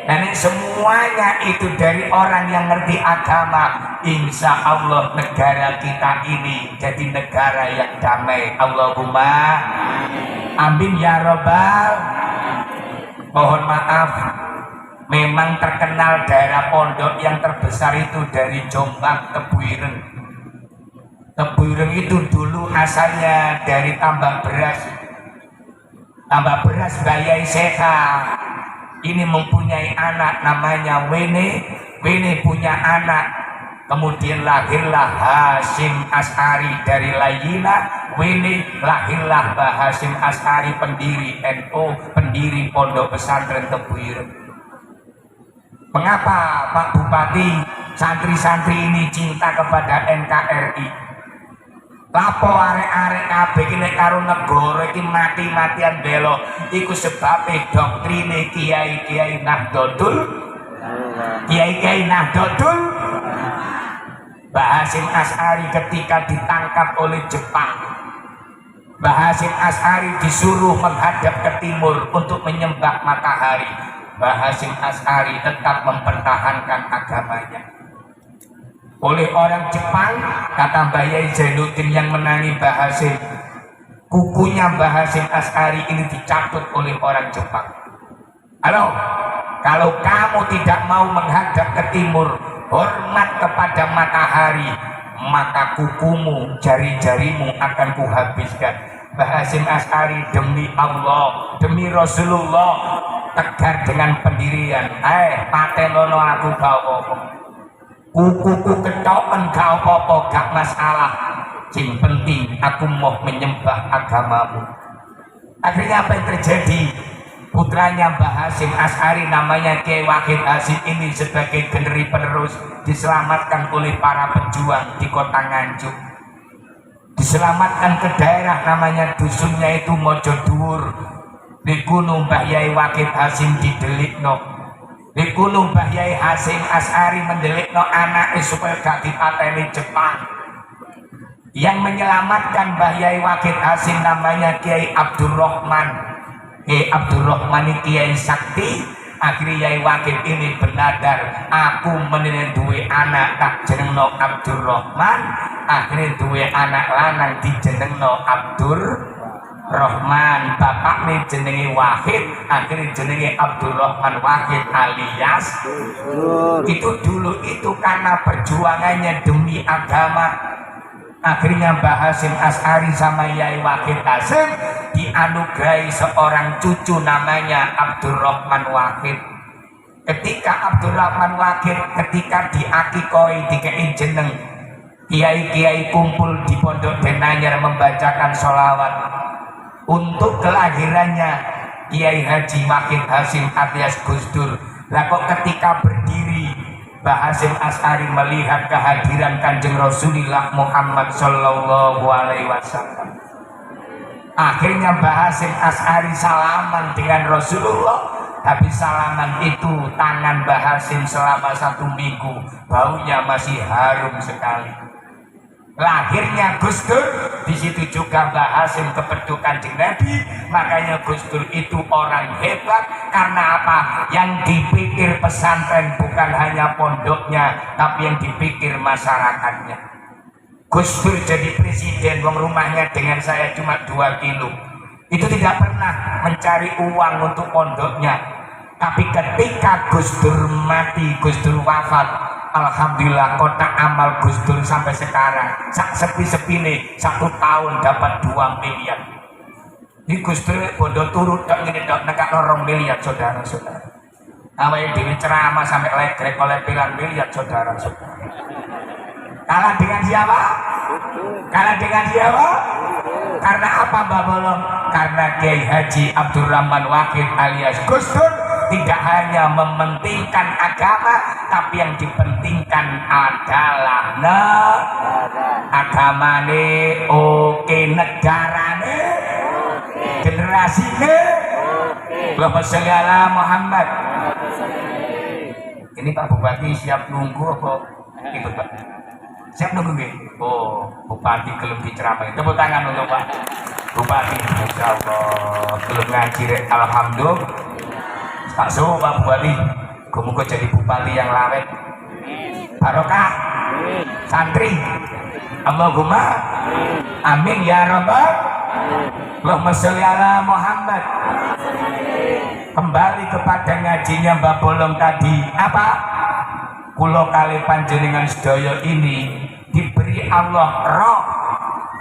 Dan semuanya itu dari orang yang ngerti agama. Insya Allah negara kita ini jadi negara yang damai. Allahumma amin ya robbal. Mohon maaf, memang terkenal daerah pondok yang terbesar itu dari Jombang, Tebuireng. Tebuireng itu dulu asalnya dari tambak beras. Tambak beras Bayai Sekha ini mempunyai anak namanya Wene. Wene punya anak, kemudian lahirlah Hasyim Asy'ari dari Layina. Wene lahirlah Mbah Hasyim Asy'ari, pendiri NU, pendiri Pondok Pesantren Tebuireng. Mengapa Pak Bupati, santri-santri ini cinta kepada NKRI? Lapo arek-arek kabeh iki nek karo negara iki mati-matian bela, iku sebabe doktrine kiai-kiai Nahdlatul, kiai-kiai Nahdlatul. Mbah Hasyim Asy'ari ketika ditangkap oleh Jepang, Mbah Hasyim Asy'ari disuruh menghadap ke timur untuk menyembah matahari. Mbah Hasyim Asy'ari tetap mempertahankan agamanya. Oleh orang Jepang, kata Mbah Yai Zainuddin yang menangi Mbah Hasyim, kukunya Mbah Hasyim Asy'ari ini dicabut oleh orang Jepang. Halo, kalau kamu tidak mau menghadap ke timur, hormat kepada matahari, maka kukumu, jari-jarimu akan kuhabiskan. Mbah Hasyim Asy'ari demi Allah, demi Rasulullah, tegar dengan pendirian. Patenono aku gak apa-apa, kukuku ketoken gak apa-apa, gak masalah, yang penting aku mau menyembah agamamu. Akhirnya apa yang terjadi? Putranya Mbah Hasyim Asy'ari namanya Kiai Wahid Hasyim ini sebagai generasi penerus diselamatkan oleh para pejuang di kota Nganjuk. Diselamatkan ke daerah namanya dusunnya itu Mojodhuwur. Di gunung Mbah Yai Wahid Hasyim didelikno. Di gunung Mbah Yai Hasyim Asy'ari mendelikno anaknya supaya gak dipateni Jepang. Yang menyelamatkan Mbah Yai Wahid Hasyim namanya Kiai Abdurrahman. Kiai Abdurrahman ini Kiai Sakti. Akhirnya Yai Wahid ini bernadar, aku menilai duwe anak tak jenengno Abdurrahman. Akhirnya duwe anak lanang dijenengno Abdurrahman. Bapak nih jenenge Wahid, akhirnya jenenge Abdurrahman Wahid alias itu dulu itu karena perjuangannya demi agama. Akhirnya Mbah Hasyim Asy'ari sama Yai Wahid Hasyim dianugerahi seorang cucu namanya Abdurrahman Wahid. Ketika Abdurrahman Wahid ketika diakikoi dikei jeneng, kiai-kiai kumpul di Pondok Denanyar membacakan sholawat untuk kelahirannya Kiai Haji Wahid Hasyim alias Gus Dur. Lah kok ketika berdiri Mbah Hasyim Asy'ari melihat kehadiran Kanjeng Rasulullah Muhammad sallallahu alaihi wasallam. Akhirnya Mbah Hasyim Asy'ari salaman dengan Rasulullah, tapi salaman itu tangan Mbah Hasyim selama 1 minggu baunya masih harum sekali. Lahirnya Gus Dur, di situ juga Mbah Hasyim kepedukan Kanjeng Nabi. Makanya Gus Dur itu orang hebat karena apa? Yang dipikir pesantren bukan hanya pondoknya, tapi yang dipikir masyarakatnya. Gus Dur jadi presiden, wong rumahnya dengan saya cuma 2 kilo. Itu tidak pernah mencari uang untuk pondoknya. Tapi ketika Gus Dur mati, Gus Dur wafat, alhamdulillah kotak amal Gus Dur sampai sekarang sak sepi-sepi nih 1 tahun dapat 2 miliar. Ini Gus Dur bondo turut tak ngene tok nekak 2 miliar saudara-saudara. Awake dhewe ceramah sampai legrek oleh pilang miliar saudara-saudara. Kalah dengan siapa? Kalah dengan siapa? Karena apa Mbak Bolong? Karena Kiai Haji Abdurrahman Wahid alias Gus Dur tidak hanya mementingkan agama, tapi yang dipentingkan adalah agamane, oke negarane, Kasih ke. Allahumma sholli ala Muhammad. Ini Pak Bupati siap nunggu apa ikut Pak? Siap nunggu nggih? Oh, Bupati gelem diceramai. Tepuk tangan untuk Pak Bupati. Masyaallah, gelem ngaji rek. Alhamdulillah. Tak suruh Pak Bupati, muga jadi bupati yang lawet. Barokah santri. Allahumma amin ya rabbal. Allahumma sholli ala Muhammad. Kembali kepada ngajinya Mbak Bolong tadi, apa? Kulo kali panjenengan sedaya ini diberi Allah roh.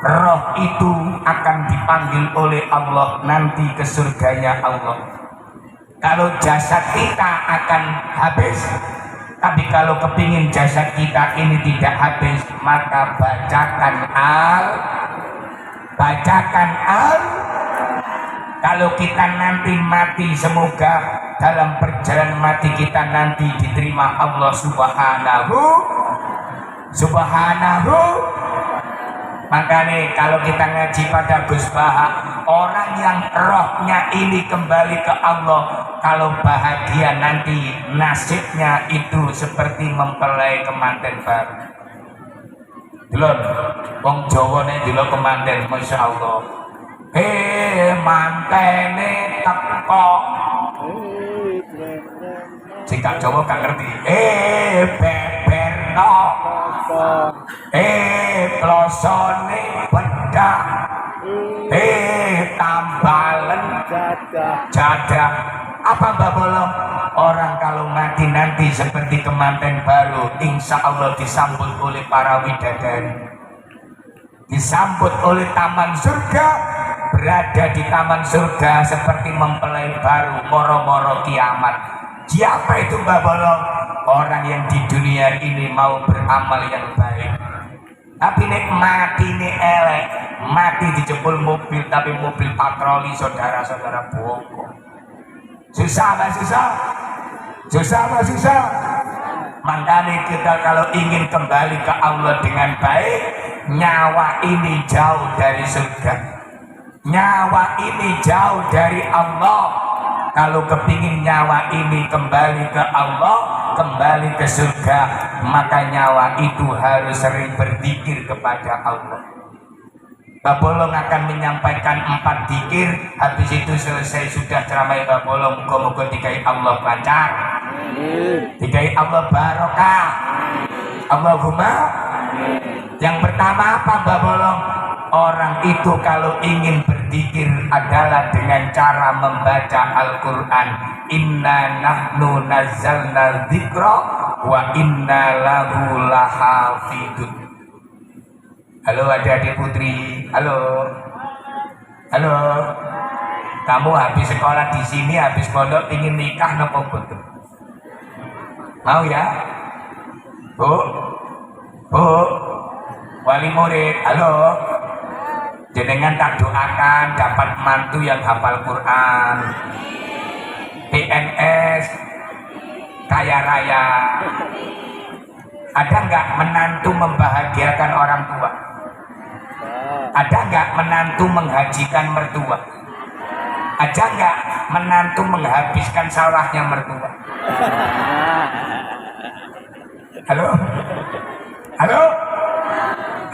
Roh itu akan dipanggil oleh Allah nanti ke surganya Allah. Kalau jasad kita akan habis, tapi kalau kepingin jasad kita ini tidak habis, maka bacakan kalau kita nanti mati, semoga dalam perjalanan mati kita nanti diterima Allah subhanahu. Makanya kalau kita ngaji pada Gus Baha, orang yang rohnya ini kembali ke Allah, kalau bahagia nanti nasibnya itu seperti mempelai kemanten baru. Delon, wong Jawa nek delok kemanten, masya Allah. Mantene teko. Jika Jawa gak ngerti. Beberno. Klosone bedak. Tambalen jadah. Apa Mbak Bolong? Orang kalau mati nanti seperti kemanten baru, insya Allah disambut oleh para widadari, disambut oleh taman surga, berada di taman surga seperti mempelai baru, moro-moro kiamat. Siapa itu Mbak Bolong? Orang yang di dunia ini mau beramal yang baik, tapi nek mati nek elek, mati dijebol mobil, tapi mobil patroli, saudara-saudara bohong. Susah apa susah? Susah apa susah? Makanya kita kalau ingin kembali ke Allah dengan baik, nyawa ini jauh dari surga, nyawa ini jauh dari Allah. Kalau kepingin nyawa ini kembali ke Allah, kembali ke surga, maka nyawa itu harus sering berzikir kepada Allah. Mbak Bolong akan menyampaikan 4 zikir, habis itu selesai sudah ceramah Mbak Bolong. Moga-moga dikai Allah lancar, dikai Allah barokah. Allahumma. Yang pertama apa Mbak Bolong? Orang itu kalau ingin berzikir adalah dengan cara membaca Al-Quran. Inna nahnu nazzalna dzikra wa inna lahu lahafidun. Halo adik-adik putri, halo, kamu habis sekolah di sini, habis pondok, ingin nikah nopo betul? Mau ya, bu, wali murid, halo, jenengan tak doakan dapat mantu yang hafal Quran, PNS, kaya raya. Ada nggak menantu membahagiakan orang tua? Ada nggak menantu menghajikan mertua? Ada nggak menantu menghabiskan sawahnya mertua? Halo? Halo?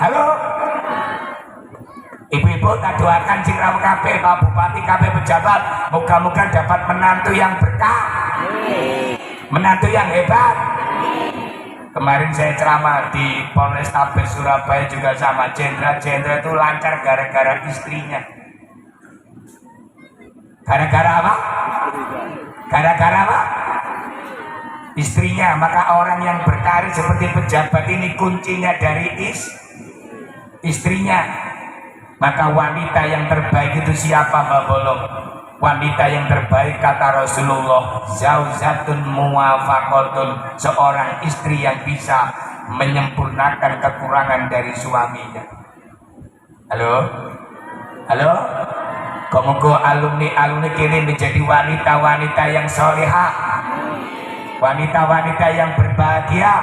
Halo? Ibu-ibu tak doakan sing rawuh kabeh, Pak Bupati, kabeh pejabat, moga-moga dapat menantu yang berkah, menantu yang hebat. Kemarin saya ceramah di Polrestabes Surabaya juga sama, jenderal-jenderal itu lancar gara-gara istrinya. Gara-gara apa? Gara-gara apa? Istrinya. Maka orang yang berkarir seperti pejabat ini kuncinya dari istrinya. Maka wanita yang terbaik itu siapa Mbak Bolong? Wanita yang terbaik kata Rasulullah, zaujatun muwafaqatun, seorang istri yang bisa menyempurnakan kekurangan dari suaminya. Halo? Halo? Moga alumni kini menjadi wanita-wanita yang solehah, wanita-wanita yang berbahagia.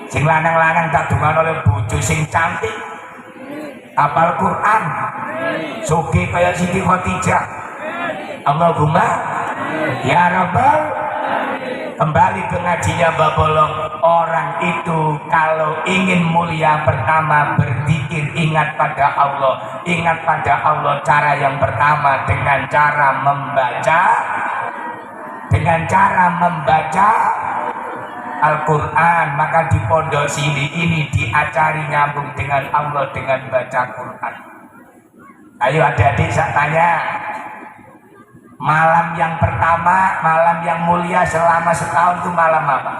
Sing lanang-lanang tak dungan oleh bojo sing cantik, hafal Quran, sugih kaya Siti Khadijah. Allahumma ya Rabbal. Kembali ke ngajinya Mbak Bolong. Orang itu kalau ingin mulia pertama berzikir, ingat pada Allah. Ingat pada Allah cara yang pertama dengan cara membaca. Dengan cara membaca Al-Quran. Maka di pondok sini ini diajari nyambung dengan Allah dengan baca Quran. Ayo adik-adik saya tanya, malam yang pertama, malam yang mulia selama setahun itu malam apa?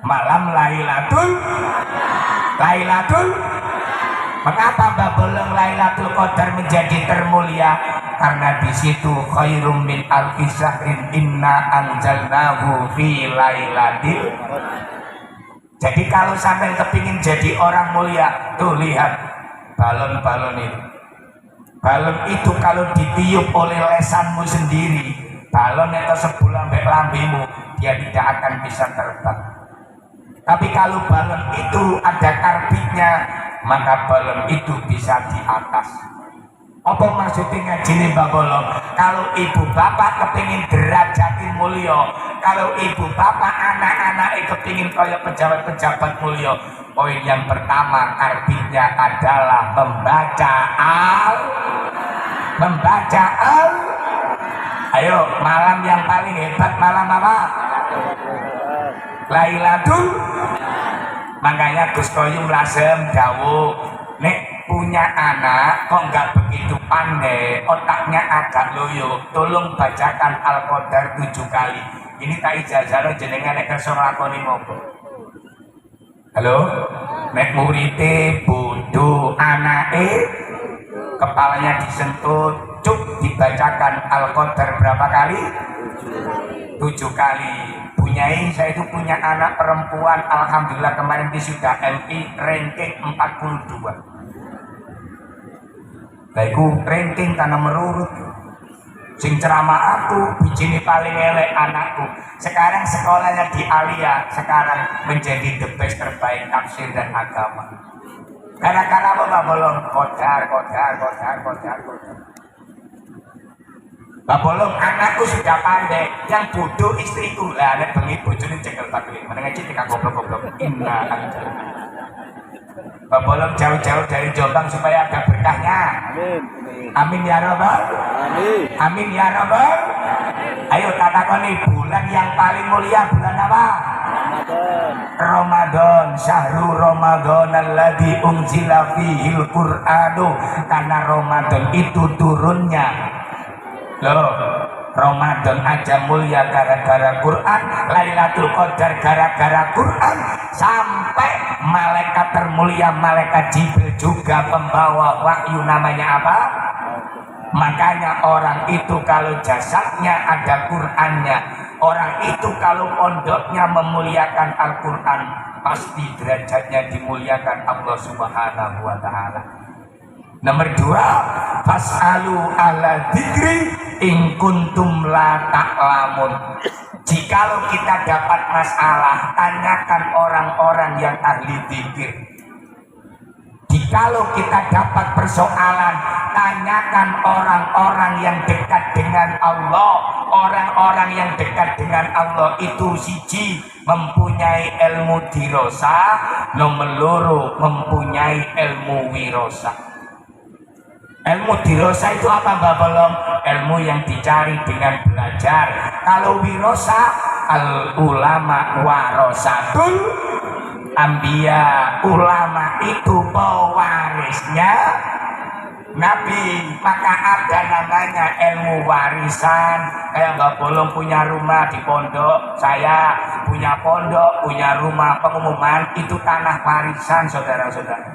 Malam Lailatul. Mengapa Mbak Bolong Lailatul Qadar menjadi termulia? Karena di situ khairum min alfi syahrin inna anzalnahu fi lailatil. Jadi kalau sampai kepingin jadi orang mulia, tuh lihat balon-balon itu. Balon itu kalau ditiup oleh lesanmu sendiri, balon itu sebulan sampai lambemu, dia tidak akan bisa terbang. Tapi kalau balon itu ada karbitnya, maka balon itu bisa di atas. Apa maksudnya ngajini Mbak Bolong? Kalau ibu bapak kepingin derajati mulya, kalau ibu bapak anak-anak kepingin kaya pejabat-pejabat mulya, poin yang pertama karbitnya adalah membaca al. Ayo, malam yang paling hebat malam apa? Lailatul. Makanya Gus Koyum Lasem dawuh, nek punya anak kok nggak begitu pandai, otaknya agak loyo, tolong bacakan Al-Qadar 7 kali. Ini tak ijazah jenengan nek kersa nglakoni ngopo. Halo, nek murite bodoh, anake kepalanya disentuh, cuk dibacakan Al-Qadar berapa kali? 7 kali. Punyai saya itu punya anak perempuan, alhamdulillah kemarin dia sudah MI ranking 42. Laiku ranking karena merurut. Sing ceramah aku, bijini paling elek anakku. Sekarang sekolahnya di Alia, sekarang menjadi the best terbaik tafsir dan agama. Gara-gara apa Mbak Bolong? Kodar. Mbak Bolong, anakku sudah pandai, yang bodoh istriku. Lah, nek bengi bojone cekel bakli. Meneng iki tika goblok-goblok. Inna anjal. Mbak Bolong jauh-jauh dari Jombang supaya ada berkahnya. Amin ya Rabbal. Amin ya Rabbal. Ayo tatakoni bulan yang paling mulia bulan apa? Ramadan. Syahrul Ramadan alladzi unzila fihil Qur'anu. Karena Ramadan itu turunnya. Loh, Ramadan aja mulia gara-gara Quran, Lailatul Qadar gara-gara Quran, sampai malaikat termulia malaikat Jibril juga pembawa wahyu namanya apa? Makanya orang itu kalau jasadnya ada Qurannya, orang itu kalau pondoknya memuliakan Al-Quran, pasti derajatnya dimuliakan Allah Subhanahu wa Ta'ala. Nomor 2, fas'alu ala dzikri in kuntum la ta'lamun. Jikalau kita dapat masalah, tanyakan orang-orang yang ahli dzikir. Jikalau kita dapat persoalan, tanyakan orang-orang yang dekat dengan Allah. Orang-orang yang dekat dengan Allah itu siji mempunyai ilmu dirosah, nomor 2 mempunyai ilmu wirosah. Ilmu dirosah itu apa Mbak Bolong? Ilmu yang dicari dengan belajar. Kalau wirosa, al ulama warasatul anbiya. Ulama itu pewarisnya Nabi. Maka ada namanya ilmu warisan. Kayak Mbak Bolong punya rumah di pondok, saya punya pondok, punya rumah pengumuman, itu tanah warisan saudara-saudara.